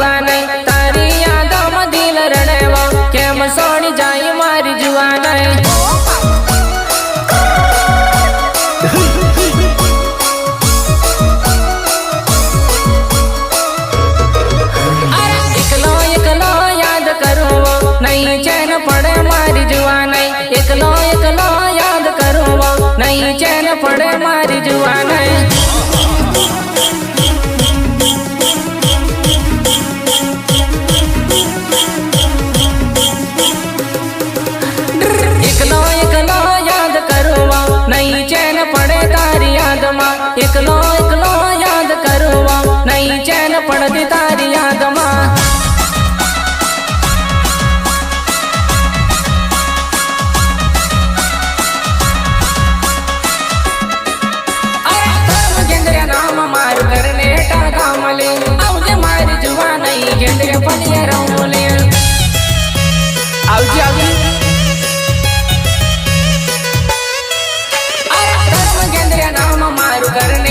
जुवानाई तारी यादों में दिल रड़ेवा केम सोनी जाई मारी जुवानाई एकलो एकलो याद करो नहीं चैन पड़े मारी जुवानाई एकलो एकलो याद करो नहीं चैन पड़े मारी जुवानाई एकलो एकलो याद करो नहीं चैन पड़े तारी याद मां एकलो एकलो याद करो नहीं चैन पड़ती तारी याद मां मार करने टाका मले औजे मारी जुवानाई गेंदे पलिया रौले औजी आवी अरे धर्म गेंदे नाम मार करने